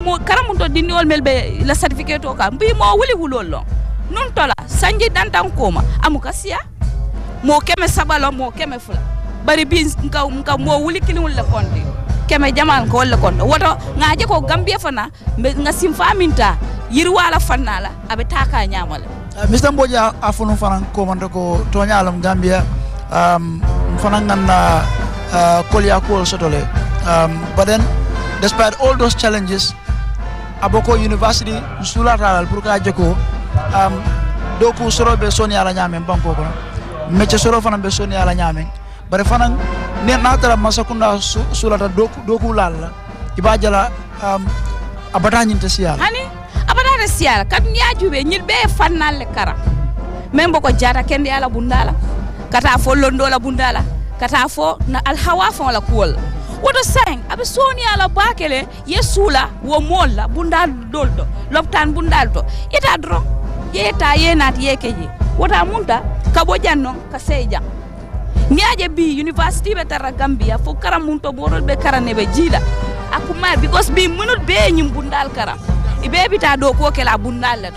mo karamuto dinniol melbe la certificate o ka mbi mo wuli wulollo non tola sanji dantan koma amuka siya mo keme sabalo mo keme fula bari bin nka mo wuli kilin le konde keme jamal ko le konde woto ngaje ko gambia fana nga simfa minta yirwala fanala abe taka nyamal Mr. Mboja afunu fanan ko man ko to nyalam gambia fanan na kolya ko sotole but then despite all those challenges aboko university sulata pour ka jeko doku sorobe soni ala nyame banko ko meche soro fanan be soni ala nyame bare fanan ne natara masakunda sulata doku lalla ibajala abata nyinte siala hani abata siala kat nyajube nyilbe fannal le kara membo ko jata kende ala bundala kata fo londola bundala kata fo na alhawa fo la kuol woto sang abe soni ala bakele yesula wo molla bundal doldo loptan bundal to ita dro yeta yenat yekeji wota munta kabo janno ka seyja niaje bi university be tara gambia fo karam munto borol be karane be jila akuma because bi munut be nyim bundal karam ibe bita do ko kela bundal la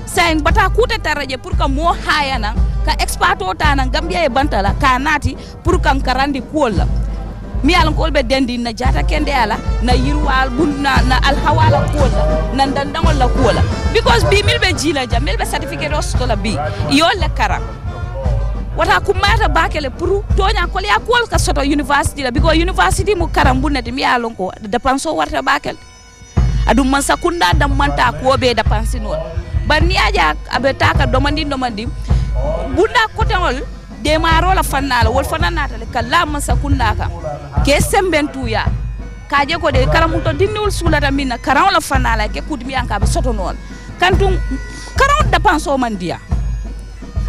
sang bata kuta taraje pour ka mo hayana ka expato tana gambia e bantala ka nati pour kan karandi kolla mi alan ko be dendi na jata kende ala na yirwal bunna na alhawala kola na dandangol la kola because bi milbe jila ja milbe certificate ostola bi yo le kara wata kumata bakele pour tonya ko ya kol ka soto university la because university mu karambunne mi alan ko depenso warta bakel adum man sakunda dam manta ko be depensi non banni aja abeta ka domandi bunda kotengol de maro la fanala wol fananata le kala man sakunda ka ke sembentu ya kaje ko de karamuto dinul sulata minna karam la fanala ke kudmi anka be soto non kantum karam depenso man dia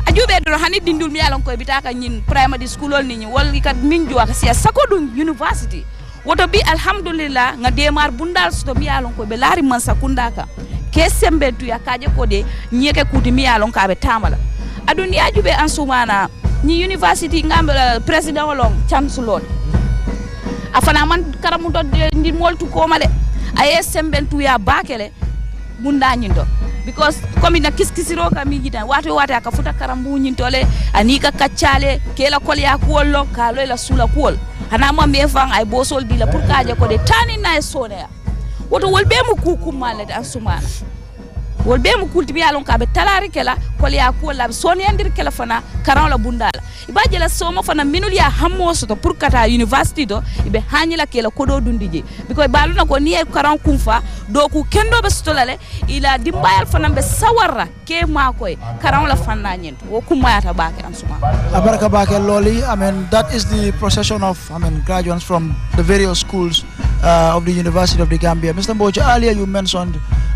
ajube do hani dindul mi yalon ko bitaka nyin primary school ol ni wol kat minjo ak sia sakodum university woto bi alhamdulillah nga demar bundal sto mi yalon ko be lari man sakunda ka ke sembentu ya kaje ko de nyeke kudmi yalon ka be tamala aduni ajube ansumana ni university ngambe president olong chancellor afana man karamuto ndi moltu ko male aye sembentu ya bakele bunda nyindo because comme na kiskisiro ka mi gitan wato aka futa karambu nyintole anika kaccale kela kol ya kollo kalo la sula kol hana mo me fang ay bosol dila pour kaje ko de tani na sone ya woto wolbe mu kukumale an sumana wolbe mu kulti bi alon ka be talari kela kol ya kol la sone yandir kela fana karan la bundala ibaje la soma fana minul ya hammo soto pour kata university do ibe hanyila kela kodo dundije because baluna ko ni e karan kumfa do ku kendo be stolale ila dimbayal fana be sawarra ke makoy karan la fana nyent wo kumayata baake ansuma abaraka baake loli that is the procession of graduates from the various schools of the University of the Gambia. Mr. Mboja, earlier you mentioned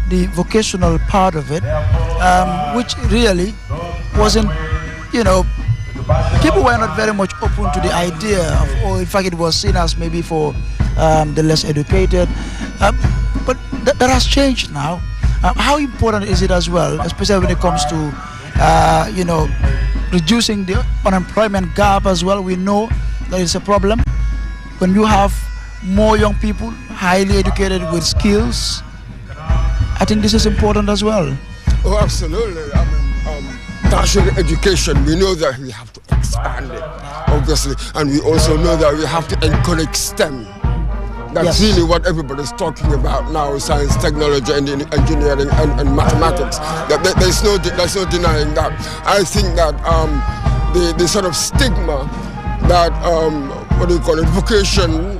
the vocational part of it, which really wasn't, people were not very much open to the idea of, or in fact it was seen as maybe for the less educated, but that has changed now. How important is it as well, especially when it comes to reducing the unemployment gap as well? We know that it's a problem when you have more young people highly educated with skills. I think this is important as well. Oh, absolutely. Tertiary education, we know that we have to expand it, obviously, and we also know that we have to encourage STEM. That's really what everybody's talking about now: science, technology, and engineering, and mathematics. There's no denying that. I think that the sort of stigma that vocation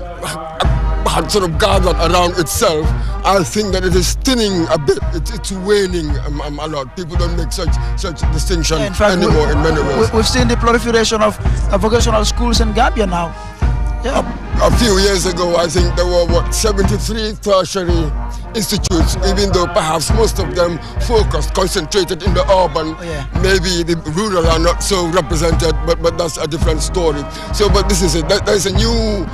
had sort of gathered around itself, I think that it is thinning a bit. It's waning a lot. People don't make such distinction anymore in many ways. We've seen the proliferation of vocational schools in Gambia now. Yeah. A few years ago, I think there were 73 tertiary institutes, even though perhaps most of them concentrated in the urban. Maybe the rural are not so represented, but that's a different story. So, but this is it. There's a new,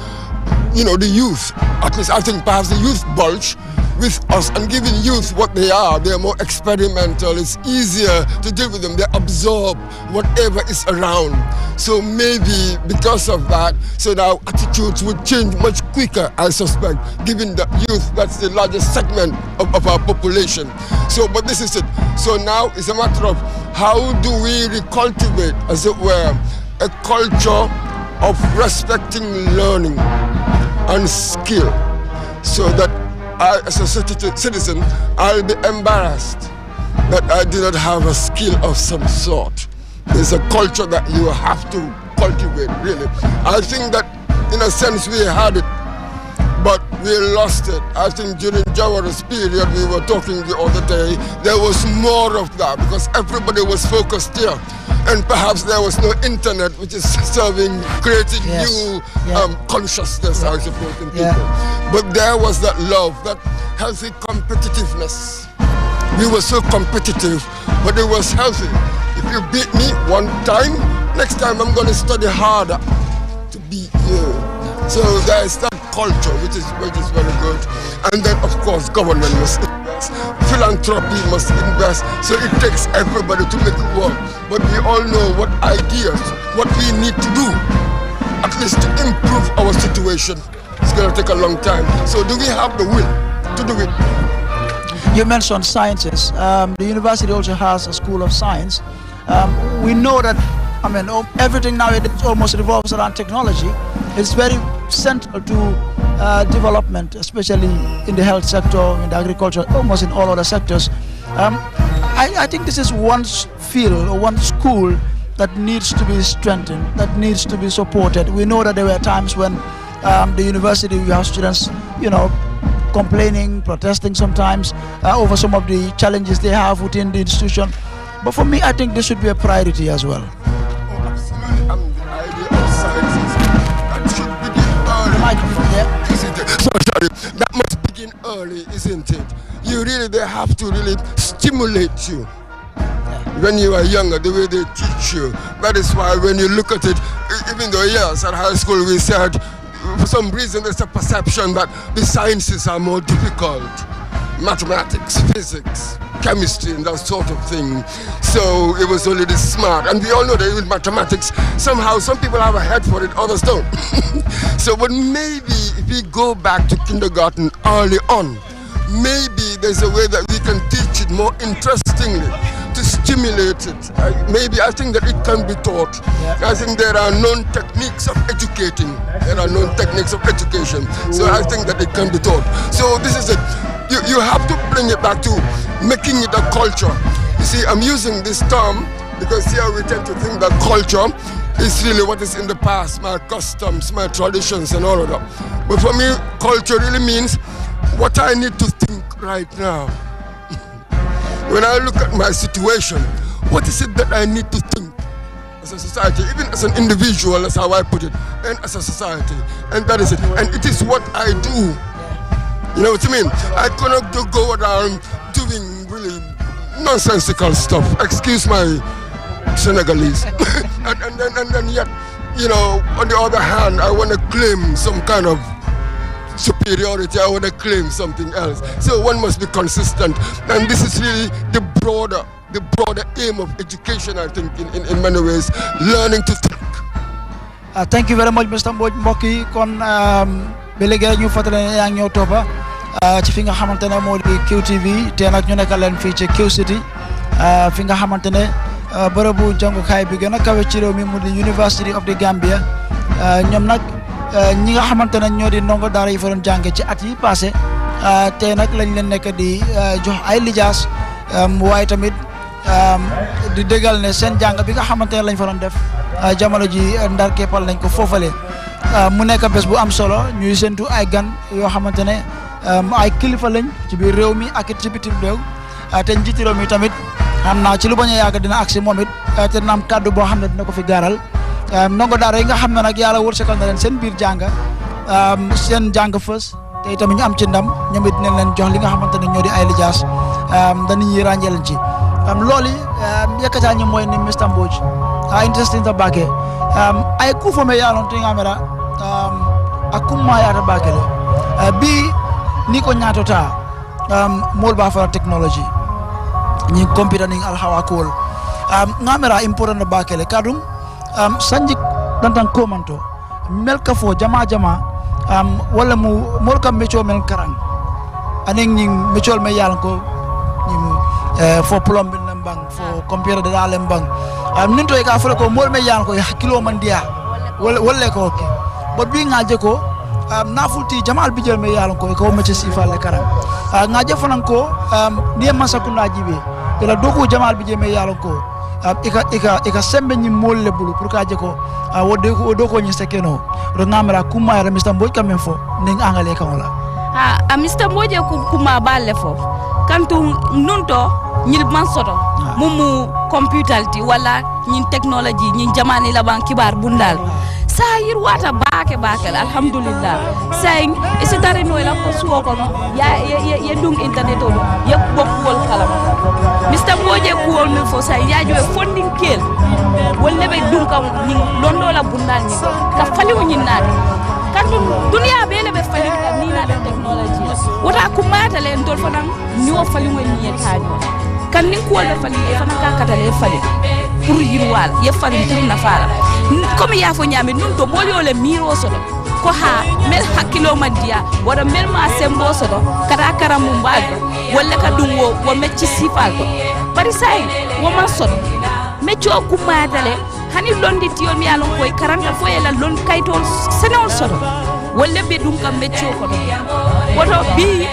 the youth, at least I think perhaps the youth bulge with us and giving youth what they are. They're more experimental. It's easier to deal with them. They absorb whatever is around. So maybe because of that, so now attitudes would change much quicker, I suspect, given the youth, that's the largest segment of our population. So, but this is it. So now it's a matter of how do we recultivate, as it were, a culture of respecting learning and skill, so that I, as a citizen, I'll be embarrassed that I do not have a skill of some sort. There's a culture that you have to cultivate, really. I think that, in a sense, we had it, but we lost it. I think during Jawara's period, we were talking the other day, there was more of that because everybody was focused here. And perhaps there was no internet, which is creating new consciousness, I suppose, in people. But there was that love, that healthy competitiveness. We were so competitive, but it was healthy. If you beat me one time, next time I'm going to study harder to beat you. So there is that culture, which is very good. And then, of course, government must invest. Philanthropy must invest. So it takes everybody to make it work. But we all know what ideas, what we need to do, at least to improve our situation. It's going to take a long time. So do we have the will to do it? You mentioned sciences. The university also has a school of science. We know that, everything nowadays almost revolves around technology. It's very central to development, especially in the health sector, in the agriculture, almost in all other sectors. I think this is one field or one school that needs to be strengthened, that needs to be supported. We know that there were times when the university, you have students, complaining, protesting sometimes over some of the challenges they have within the institution. But for me, I think this should be a priority as well. Oh, absolutely. The idea of science is that should begin early. Isn't it? Sorry, that must begin early, isn't it? They have to really stimulate you. When you are younger, the way they teach you. That is why when you look at it, even though, yes, at high school we said, for some reason there's a perception that the sciences are more difficult. Mathematics, physics, chemistry, and that sort of thing. So it was only the smart. And we all know that even mathematics, somehow some people have a head for it, others don't. So but maybe if we go back to kindergarten early on, maybe there's a way that we can teach it more interestingly, to stimulate it. I think that it can be taught. I think there are known techniques of educating. There are known techniques of education. So I think that it can be taught. So this is it. You have to bring it back to making it a culture. You see, I'm using this term because here we tend to think that culture is really what is in the past, my customs, my traditions and all of that. But for me, culture really means what I need to think right now. When I look at my situation, what is it that I need to think as a society, even as an individual, that's how I put it, and as a society, and that is it. And it is what I do. You know what I mean? I cannot go around doing really nonsensical stuff. Excuse my Senegalese. and then yet, on the other hand, I want to claim some kind of superiority. I want to claim something else. So one must be consistent, and this is really the broader aim of education, I think, in many ways, learning to think. Thank you very much, Mr. Mboki. Kon belegé ñu fatale yaa ngi ñëw toppa ci fi nga xamantene moo di QTV te nag ñu nekkal leen fii ci Q City fi nga xamantene bërëbu jàngukaay bi gën a kawe ci réew mi mu di University of the Gambia ñoom nag ñi nga xamantene ñoo di ndongo daara yi fa doon jànge ci at yi passé te nag lañ leen nekk di jox ay lijaas waaye tamit di déggal ne seen jàng bi nga xamantene lañ fa doon def jamono ji ndar keppal nañ ko foofale mu nekk bés bu am solo ñuy sentu ay gan yoo xamantene ay kilifa lañ ci biir réew mi ak ci bitim réew te njiiti réew mi tamit xam naa ci lu bañ a yàgg dina agsi moom it te dina am kàddu boo xam ne dina ko fi gaaral ndongo daara yi nga xam ne nag yàlla wërsëgal na leen seen biir jàng seen jàng fës te itamit ñu am ci ndam ñoom it dinañ leen jox li nga xamante ne ñoo di ay lijaas dañu ñuy ràññeel ci loolu yekkataa ñu mooy ni Mr. Mbodj interesting ta bake ay ku fo me yalon to ngamera akumma ya ta bakele bi ni ko nyatota mol ba for technology ni computer ni al hawa kol ngamera important na bakele kadum sanjik dantan komanto melka fo jama wala mu mol kam mecho mel karang aning ning mechol me yal ko fo plumbing nambang fo computer de dalem bang ninto e ka fo ko mol me yal ko hakilo man dia wala ko okay but bi ngaje ko nafulti jamal bijel me yal ko meche sifale karang ngaje fanan ko ni masakuna jibe ila dogo jamal bijel me yal ko ika sembe ni molle bulu pour ka je ko wodde ko ni sekeno ro ngamra kuma ra Mr. Mboj kamen fo ning angale kan wala Mr. Mboj kuma balle fo kantu nunto ñil man soto mumu computer ti wala ñin technology ñin jamani la ban kibar bundal sayir wata baake alhamdulillah say isi tare no la ko suwo ko no ya dung internet o ya bokkol kalam Mr. Mboj ko wol me fo say ya jowe funding kel wolle be dung kam ñin londo la bundal ni ka faliw ñin naade kandu dunia bele be fali ka ni na da technology wata ku mata le ndol fanam ño fali mo ni taño kan ni ko le fali e fanam ka katale fali pour yirwal ye fali tin na fala comme ya fo nyame nun to molio le miro soto ko ha mel hakilo mandia wara mel ma sembo soto kata karamu mbago wala ka dum wo mecci sifal ko bari say wo man soto meccio ku mata le hani londi tiyo mi alon koy karanta fo ela lon kaytol senol soto wolle be dum kam meccio ko do woto bi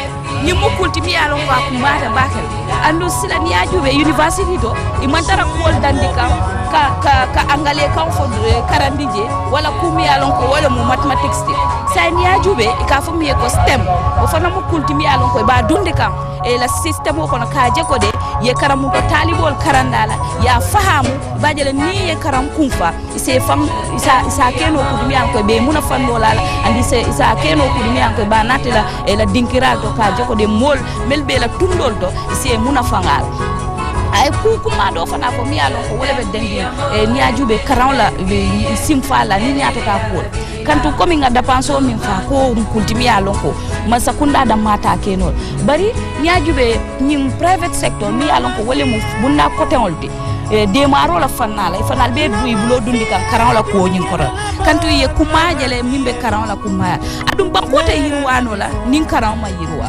ni mukulti mi alon ko akumata bakal andu silani ajube university do e mantara ko dandi ka angale kan fo karandije wala kumi alon ko wala mu mathematics ti sani ajube ka fo mi ko stem o fana mukulti mi alon ko ba dunde kam e la system ko no kaaje ko de ye karamu ko talibol karandala ya fahamu bajele ni ye karam kumfa ise fam isa keno ko dumi an ko be muna fanno lala andi se isa keno ko dumi an ko ba natela e la dinkiral to kaaje ko de mol melbe la tundol to ise muna fangal ay kuma do fana ko mi alon ko wala be dendi ni ajube karam la simfa la ni nyata ka ko kantu komi nga dapanso min fa ko kultimi alon ko masakunda da mata kenol bari ni ajube nyim private sector mi alon ko wala mu bunna côté olti demaro la fanala be buy bulo dundi kan karan la ko nyin ko kantu ye kuma jele mimbe karan la kuma adum bankote yirwano la nin karan ma yirwa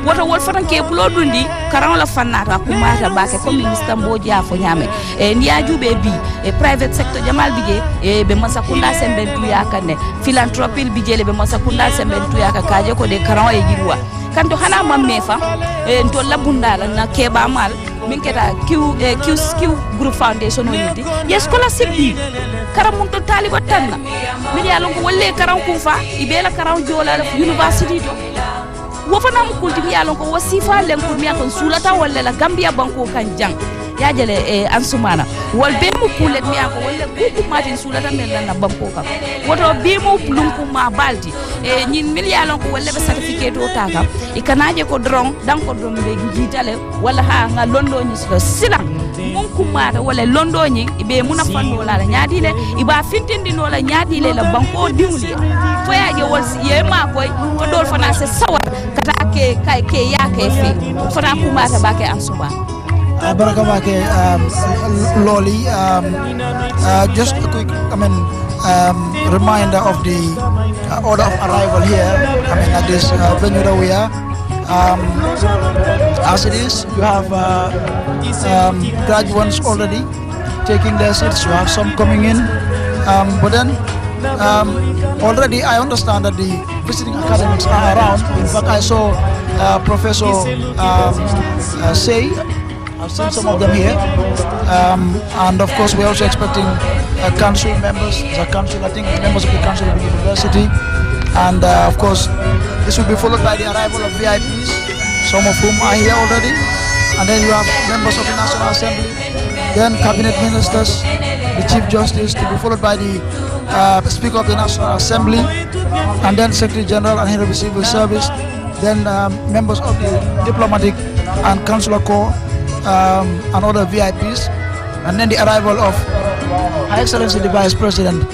woto wol fatan ke bulo dundi karan la fanata kuma ta bake comme Mr. Mboj fo nyame ni ajube bi private sector jamal bije be masakunda sembentu yakane philanthropy bijele be masakunda sembentu yakakaje ko de karan e yirwa kanto hana mamme fa to labundala na keba mal min keta Q group foundation oniti yes scholarship bi karam to taliba tanna min ya lonko wolle karam ku fa ibela karam jola university to wo fana mu kulti mi ya lonko wasifa len ko mi akon sulata wolle la Gambia banko kan jang ya jele ansumana wol be mu kulet mi ako wolle ku matin sulata men na banko kam woto be mu plunku ma baldi nyin million ko wolle be certificate o taka ikanaje ko dron dan ko dron be jitale wala ha nga londo ni sila mon kumata wala londo ni be muna fanno la nyaadile iba fintindi no la nyaadile la banko diwli foyaje wol ye ma koy ko dol fana se sawar kata ke ya ke fi fana kumata bake ansuma Barakabake Loli, just a quick reminder of the order of arrival here. At this venue that we are. As it is, you have graduates already taking their seats. You have some coming in, but then already I understand that the visiting academics are around. In fact, I saw Professor Say. I've seen some of them here, and of course we're also expecting council members, I think members of the council of the university, and of course this will be followed by the arrival of VIPs, some of whom are here already, and then you have members of the National Assembly, then cabinet ministers, the Chief Justice, to be followed by the Speaker of the National Assembly, and then Secretary General and Head of the Civil Service, then members of the Diplomatic and Consular Corps, and other VIPs, and then the arrival of Her Excellency the Vice President,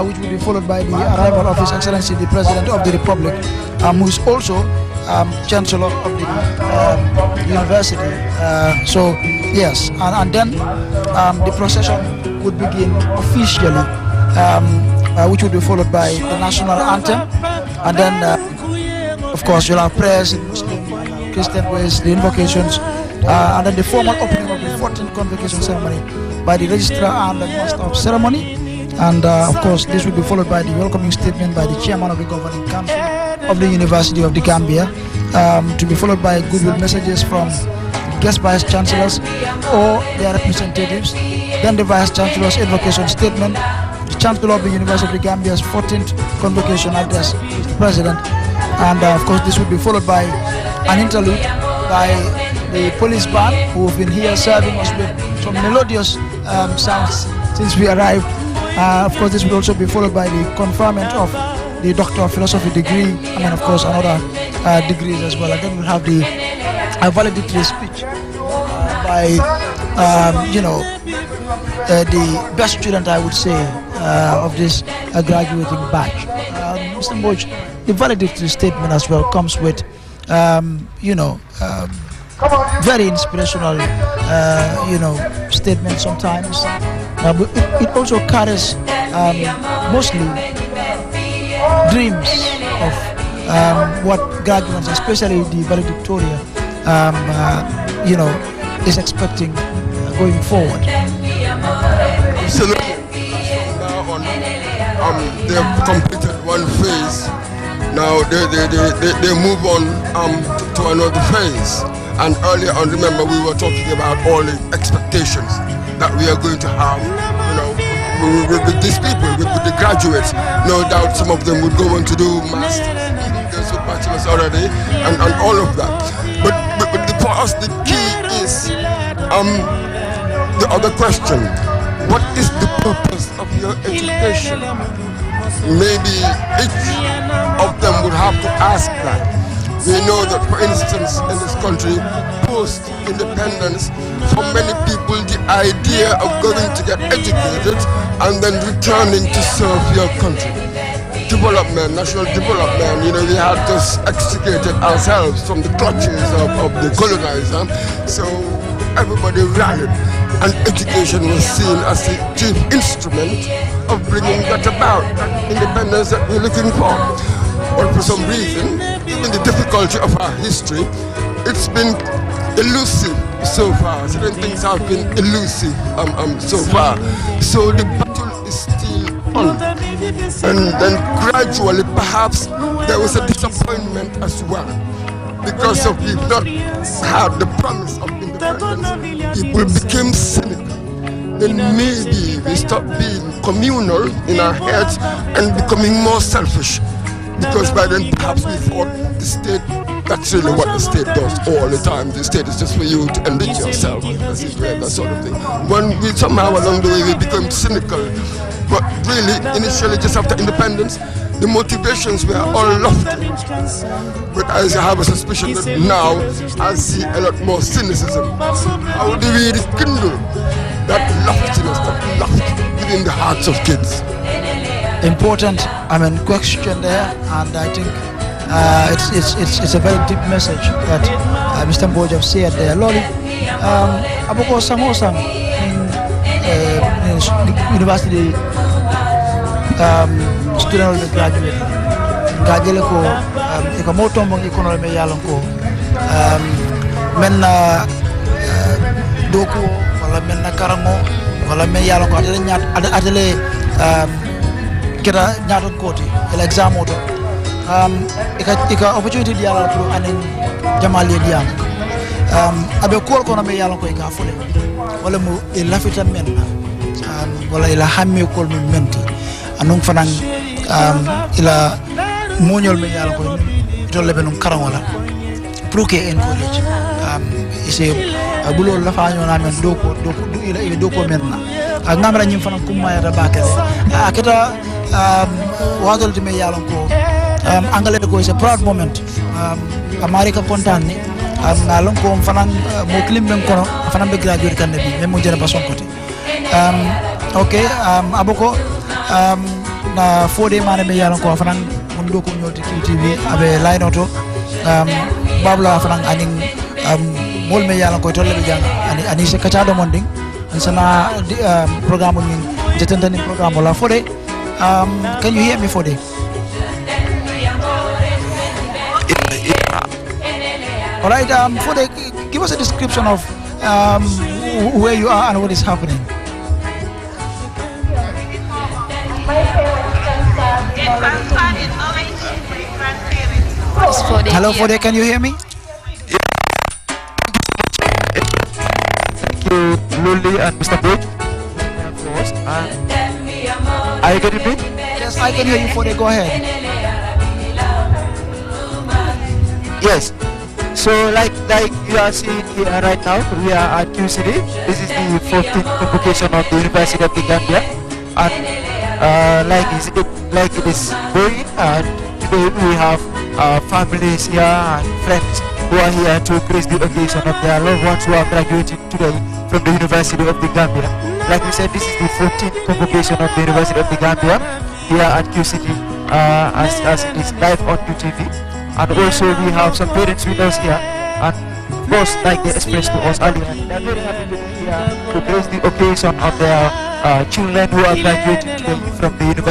which will be followed by the arrival of His Excellency the President of the Republic, who is also chancellor of the university. So yes, and then the procession would begin officially, which would be followed by the national anthem, and then of course you'll have prayers in Muslim, Christian ways, the invocations, and then the formal opening of the 14th Convocation Ceremony by the registrar and the master of ceremony. And of course, this will be followed by the welcoming statement by the chairman of the governing council of the University of the Gambia, to be followed by goodwill messages from guest vice chancellors or their representatives. Then the vice chancellor's invocation statement, the chancellor of the University of the Gambia's 14th Convocation address, the president, and of course, this will be followed by an interlude by the police band, who have been here serving us with some melodious sounds since we arrived. Of course, this will also be followed by the conferment of the Doctor of Philosophy degree, and then of course another degrees as well. And then we'll have the valedictory speech by, the best student, I would say, of this graduating batch. Mr. Mboj, the valedictory statement as well comes with, very inspirational, statement sometimes. But it also carries mostly dreams of what graduates, especially the valedictorian, is expecting going forward. So now on, they've completed one phase. Now they move on to another phase. And earlier on, remember, we were talking about all the expectations that we are going to have, with these people, with the graduates. No doubt some of them would go on to do masters, there's a bachelor's already, and all of that. But for us, the key is the other question: what is the purpose of your education? Maybe each of them would have to ask that. We know that, for instance, in this country, post-independence, for many people, the idea of going to get educated and then returning to serve your country. Development, national development, we had just extricated ourselves from the clutches of the colonizer. So everybody ran it. And education was seen as the chief instrument of bringing that about, that independence that we're looking for. But for some reason, in the difficulty of our history, it's been elusive so far. Certain things have been elusive so far. So the battle is still on. And then gradually, perhaps, there was a disappointment as well. Because of we've not had the promise of independence, people became cynical. Then maybe we stop being communal in our heads and becoming more selfish. Because by then perhaps we thought the state, that's really what the state does all the time. The state is just for you to enrich yourself, that sort of thing. When we somehow along the way we become cynical. But really, initially just after independence, the motivations were all lofty. But I have a suspicion that now I see a lot more cynicism. How do we rekindle that loftiness, that loft within the hearts of kids? Important, question there, and I think it's a very deep message that Mr. Mboj have said there. Lori, aboko samosang in university student will graduate. Gajele ko iko moto mong ikono me yalon ko men doku wala men karamo wala me yalon ko atele kita ñato koti el exam auto ika opportunity diala pour anen jamali diam abe ko kono me yalla ko ka fole wala mo e lafita men wala ila hamme ko men menti anong fanan ila moñol me yalla ko tolle be non karam wala pour que en college ise bulo la fa ñona men do ila do ko men ak ngamra ñim fanan kumma ya bakale aketa wadol de me yalla ko angale ko is a proud moment America kontaan ni ngalon ko fanan mo klim ben kono fanan be graduate kan bi même mo jere ba son côté okay aboko na fode mane be yalla ko fanan mon do ko nyoti TV abe line auto babla fanang aning mol me yalla ko tolle be jang ani se kachado monding sana programme min jetantani programme la fode. Can you hear me Fode? All right, Fode, give us a description of where you are and what is happening. Hello, Fode, can you hear me? Thank you, Luli and Mr. Boyd. Are you getting me? Yes, I can hear you, Fode. Go ahead. Yes. So, like you are seeing here right now, we are at QCD. This is the 14th Convocation of the University of the Gambia, and like it is going. And today we have families here and friends who are here to grace the occasion of their loved ones who are graduating today from the University of the Gambia. Like we said, this is the 14th Convocation of the University of the Gambia here at QCD, as it is live on UTV. And also we have some parents with us here, and of course, like they expressed to us earlier, they are very happy to be here to grace the occasion of their children who are graduating today from the University.